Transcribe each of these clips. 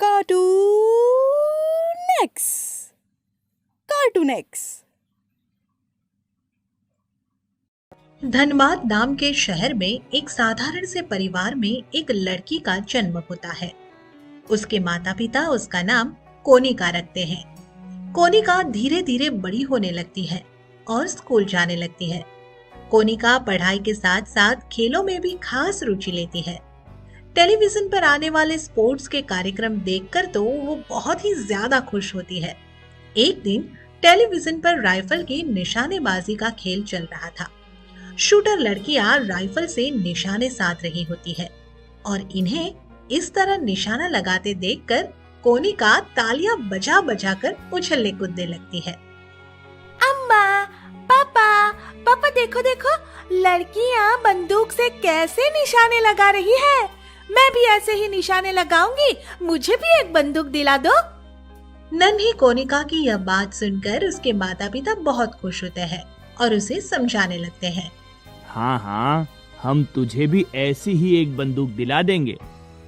Cartoon x. Cartoon x. Dhanbad नाम के शहर में एक साधारण से परिवार में एक लड़की का जन्म होता है। उसके माता पिता उसका नाम कोनिका रखते हैं। कोनिका धीरे धीरे बड़ी होने लगती है और स्कूल जाने लगती है। कोनिका पढ़ाई के साथ साथ खेलों में भी खास रुचि लेती है। टेलीविजन पर आने वाले स्पोर्ट्स के कार्यक्रम देखकर तो वो बहुत ही ज्यादा खुश होती है। एक दिन टेलीविजन पर राइफल की निशानेबाजी का खेल चल रहा था। शूटर लड़कियां राइफल से निशाने साध रही होती है और इन्हें इस तरह निशाना लगाते देखकर कोनिका तालियां बजा बजा कर उछलने कूदने लगती है। अम्मा, पापा, पापा देखो देखो, लड़कियां बंदूक से कैसे निशाने लगा रही है। मैं भी ऐसे ही निशाने लगाऊंगी, मुझे भी एक बंदूक दिला दो। नन्ही कोनिका की यह बात सुनकर उसके माता पिता बहुत खुश होते हैं और उसे समझाने लगते हैं। हाँ हाँ, हम तुझे भी ऐसी ही एक बंदूक दिला देंगे,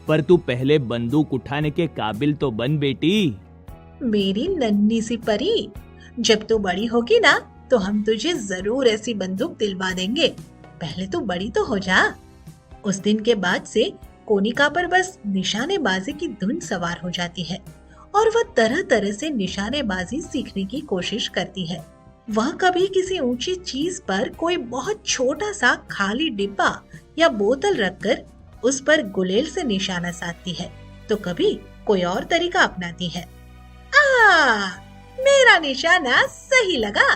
पर तू पहले बंदूक उठाने के काबिल तो बन बेटी। मेरी नन्ही सी परी, जब तू बड़ी होगी ना तो हम तुझे जरूर ऐसी बंदूक दिलवा देंगे। पहले तू बड़ी तो हो जा। उस दिन के बाद से कोनिका पर बस निशानेबाजी की धुन सवार हो जाती है और वह तरह तरह से निशानेबाजी सीखने की कोशिश करती है। वह कभी किसी ऊंची चीज पर कोई बहुत छोटा सा खाली डिब्बा या बोतल रखकर उस पर गुलेल से निशाना साधती है, तो कभी कोई और तरीका अपनाती है। मेरा निशाना सही लगा।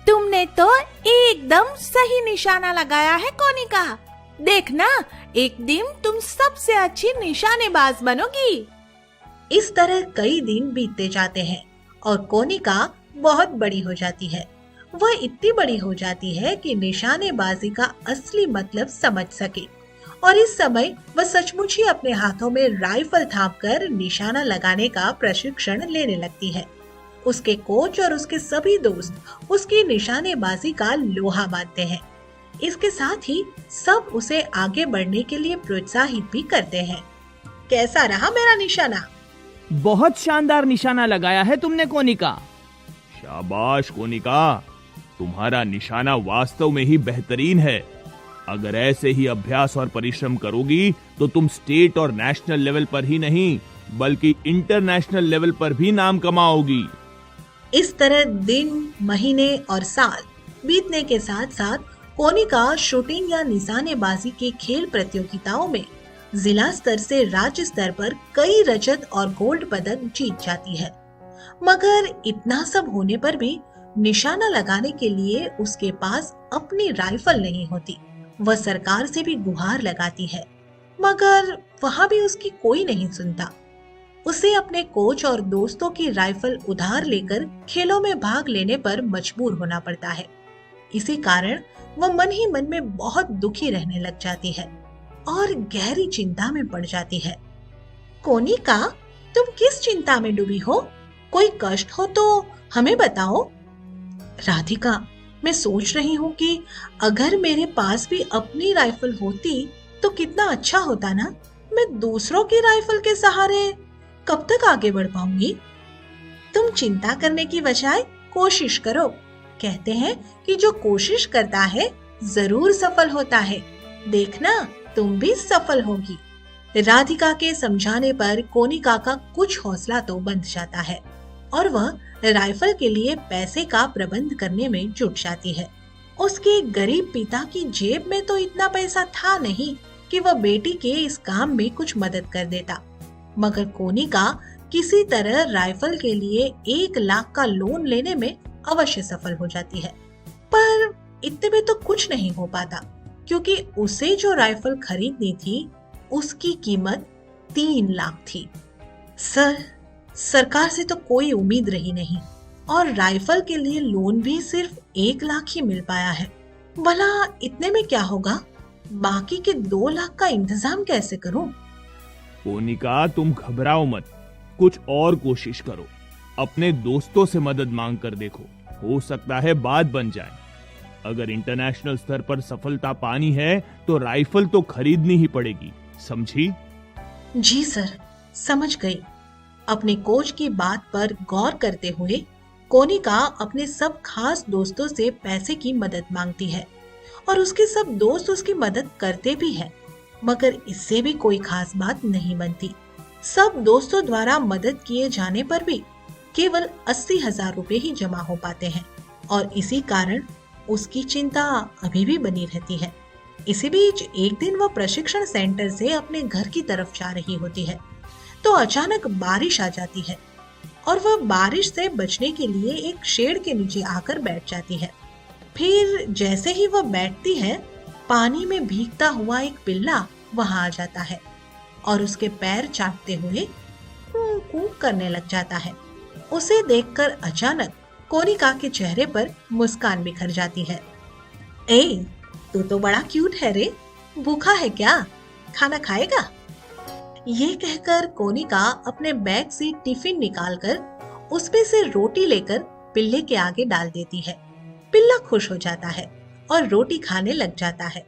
तुमने तो एकदम सही निशाना लगाया है कोनिका। देखना, एक दिन तुम सबसे अच्छी निशानेबाज बनोगी। इस तरह कई दिन बीतते जाते हैं और कोनिका बहुत बड़ी हो जाती है। वह इतनी बड़ी हो जाती है कि निशानेबाजी का असली मतलब समझ सके और इस समय वह सचमुच ही अपने हाथों में राइफल थामकर निशाना लगाने का प्रशिक्षण लेने लगती है। उसके कोच और उसके सभी दोस्त उसकी निशानेबाजी का लोहा मानते हैं। इसके साथ ही सब उसे आगे बढ़ने के लिए प्रोत्साहित भी करते हैं। कैसा रहा मेरा निशाना? बहुत शानदार निशाना लगाया है तुमने कोनिका। शाबाश कोनिका, तुम्हारा निशाना वास्तव में ही बेहतरीन है। अगर ऐसे ही अभ्यास और परिश्रम करोगी तो तुम स्टेट और नेशनल लेवल पर ही नहीं बल्कि इंटरनेशनल लेवल पर भी नाम कमाओगी। इस तरह दिन, महीने और साल बीतने के साथ साथ कोनिका शूटिंग या निशानेबाजी के खेल प्रतियोगिताओं में जिला स्तर से राज्य स्तर पर कई रजत और गोल्ड पदक जीत जाती है। मगर इतना सब होने पर भी निशाना लगाने के लिए उसके पास अपनी राइफल नहीं होती। वह सरकार से भी गुहार लगाती है, मगर वहां भी उसकी कोई नहीं सुनता। उसे अपने कोच और दोस्तों की राइफल उधार लेकर खेलों में भाग लेने पर मजबूर होना पड़ता है। इसी कारण वह मन ही मन में बहुत दुखी रहने लग जाती है और गहरी चिंता में पड़ जाती है। कोनिका, तुम किस चिंता में डूबी हो? कोई कष्ट हो तो हमें बताओ। राधिका, मैं सोच रही हूँ कि अगर मेरे पास भी अपनी राइफल होती तो कितना अच्छा होता ना। मैं दूसरों की राइफल के सहारे कब तक आगे बढ़ पाऊंगी? तुम चिंता करने की बजाय कोशिश करो। कहते हैं कि जो कोशिश करता है जरूर सफल होता है। देखना, तुम भी सफल होगी। राधिका के समझाने पर कोनिका का कुछ हौसला तो बंध जाता है और वह राइफल के लिए पैसे का प्रबंध करने में जुट जाती है। उसके गरीब पिता की जेब में तो इतना पैसा था नहीं कि वह बेटी के इस काम में कुछ मदद कर देता, मगर कोनिका किसी तरह राइफल के लिए 1 लाख का लोन लेने में अवश्य सफल हो जाती है। पर इतने में तो कुछ नहीं हो पाता, क्योंकि उसे जो राइफल खरीदनी थी उसकी कीमत 3 लाख थी। सरकार से तो कोई उम्मीद रही नहीं और राइफल के लिए लोन भी सिर्फ 1 लाख ही मिल पाया है। भला इतने में क्या होगा? बाकी के 2 लाख का इंतजाम कैसे करूं? कोनिका, तुम घबराओ मत, कुछ और कोशिश करो। अपने दोस्तों से मदद मांग कर देखो, हो सकता है बात बन जाए। अगर इंटरनेशनल स्तर पर सफलता पानी है तो राइफल तो खरीदनी ही पड़ेगी, समझी? जी सर, समझ गई। अपने कोच की बात पर गौर करते हुए कोनिका अपने सब खास दोस्तों से पैसे की मदद मांगती है और उसके सब दोस्त उसकी मदद करते भी हैं, मगर इससे भी कोई खास बात नहीं बनती। सब दोस्तों द्वारा मदद किए जाने पर भी केवल 80,000 रुपए ही जमा हो पाते हैं और इसी कारण उसकी चिंता अभी भी बनी रहती है। इसी बीच एक दिन वह प्रशिक्षण सेंटर से अपने घर की तरफ जा रही होती है तो अचानक बारिश आ जाती है और वह बारिश से बचने के लिए एक शेड के नीचे आकर बैठ जाती है। फिर जैसे ही वह बैठती है, पानी में भीगता हुआ एक पिल्ला वहां आ जाता है और उसके पैर चाटते हुए कूं कूं करने लग जाता है। उसे देखकर अचानक कोनिका के चेहरे पर मुस्कान बिखर जाती है। ए, तू तो बड़ा क्यूट है रे, भूखा है क्या? खाना खाएगा? ये कहकर कोनिका अपने बैग से टिफिन निकालकर उसमें से रोटी लेकर पिल्ले के आगे डाल देती है। पिल्ला खुश हो जाता है और रोटी खाने लग जाता है।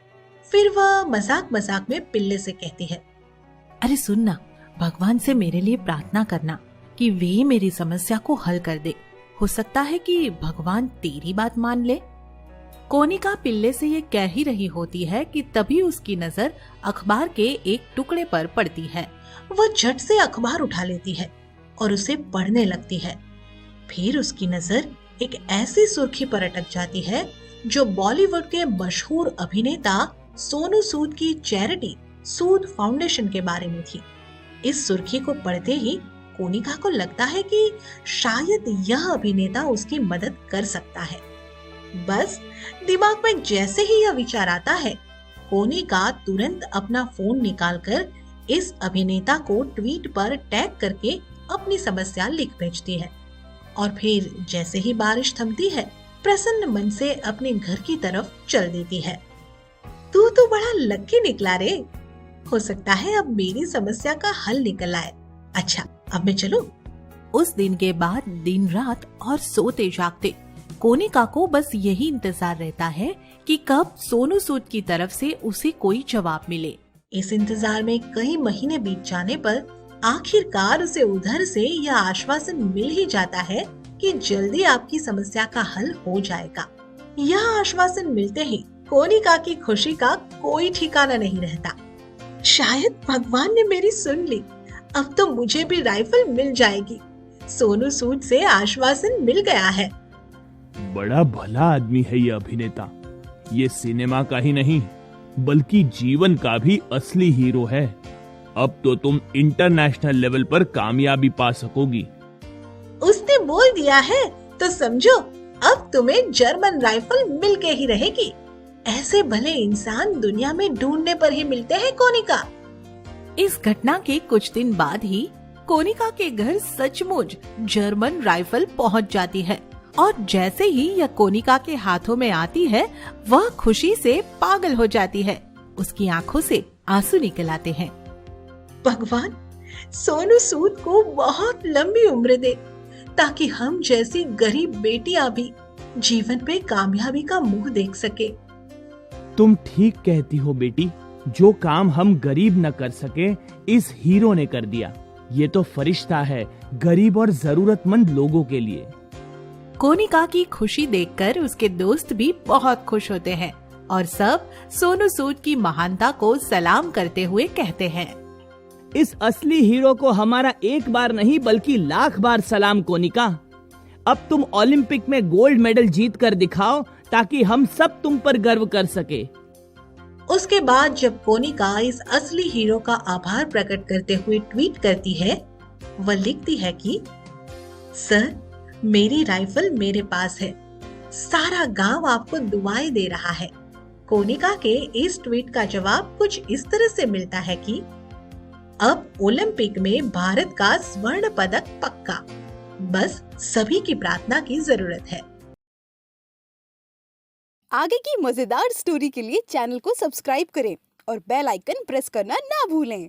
फिर वह मजाक मजाक में पिल्ले से कहती है, अरे सुन ना, भगवान से मेरे लिए प्रार्थना करना कि वे मेरी समस्या को हल कर दे। हो सकता है कि भगवान तेरी बात मान ले। कोनिका पिल्ले से ये कह ही रही होती है कि तभी उसकी नजर अखबार के एक टुकड़े पर पड़ती है। वह झट से अखबार उठा लेती है और उसे पढ़ने लगती है। फिर उसकी नजर एक ऐसी सुर्खी पर अटक जाती है जो बॉलीवुड के मशहूर अभिनेता सोनू सूद की चैरिटी सूद फाउंडेशन के बारे में थी। इस सुर्खी को पढ़ते ही कोनिका को लगता है कि शायद यह अभिनेता उसकी मदद कर सकता है। बस दिमाग में जैसे ही यह विचार आता है, कोनिका तुरंत अपना फोन निकालकर इस अभिनेता को ट्वीट पर टैग करके अपनी समस्या लिख भेजती है और फिर जैसे ही बारिश थमती है, प्रसन्न मन से अपने घर की तरफ चल देती है। तू तो बड़ा लकी निकला रे, हो सकता है अब मेरी समस्या का हल निकल आए। अच्छा, अब मैं चलूं? उस दिन के बाद दिन रात और सोते जागते कोनिका को बस यही इंतजार रहता है कि कब सोनू सूद की तरफ से उसे कोई जवाब मिले। इस इंतजार में कई महीने बीत जाने पर आखिरकार उसे उधर से यह आश्वासन मिल ही जाता है कि जल्दी आपकी समस्या का हल हो जाएगा। यह आश्वासन मिलते ही कोनिका की खुशी का कोई ठिकाना नहीं रहता। शायद भगवान ने मेरी सुन ली, अब तो मुझे भी राइफल मिल जाएगी। सोनू सूद से आश्वासन मिल गया है। बड़ा भला आदमी है ये अभिनेता। ये सिनेमा का ही नहीं बल्कि जीवन का भी असली हीरो है। अब तो तुम इंटरनेशनल लेवल पर कामयाबी पा सकोगी। उसने बोल दिया है तो समझो अब तुम्हें जर्मन राइफल मिल के ही रहेगी। ऐसे भले इंसान दुनिया में ढूंढने पर ही मिलते हैं कोनिका। इस घटना के कुछ दिन बाद ही कोनिका के घर सचमुच जर्मन राइफल पहुंच जाती है और जैसे ही यह कोनिका के हाथों में आती है, वह खुशी से पागल हो जाती है। उसकी आंखों से आंसू निकल आते हैं। भगवान, सोनू सूद को बहुत लंबी उम्र दे ताकि हम जैसी गरीब बेटियां भी जीवन पे कामयाबी का मुंह देख सके। तुम ठीक कहती हो बेटी। जो काम हम गरीब न कर सके, इस हीरो ने कर दिया। ये तो फरिश्ता है गरीब और जरूरतमंद लोगों के लिए। कोनिका की खुशी देखकर उसके दोस्त भी बहुत खुश होते हैं और सब सोनू सूद की महानता को सलाम करते हुए कहते हैं, इस असली हीरो को हमारा एक बार नहीं बल्कि लाख बार सलाम कोनिका। अब तुम ओलंपिक में गोल्ड मेडल जीत कर दिखाओ ताकि हम सब तुम पर गर्व कर सके। उसके बाद जब कोनिका इस असली हीरो का आभार प्रकट करते हुए ट्वीट करती है, वह लिखती है कि सर, मेरी राइफल मेरे पास है। सारा गांव आपको दुआएं दे रहा है। कोनिका के इस ट्वीट का जवाब कुछ इस तरह से मिलता है कि अब ओलंपिक में भारत का स्वर्ण पदक पक्का। बस सभी की प्रार्थना की जरूरत है। आगे की मजेदार स्टोरी के लिए चैनल को सब्सक्राइब करें और बेल आइकन प्रेस करना ना भूलें।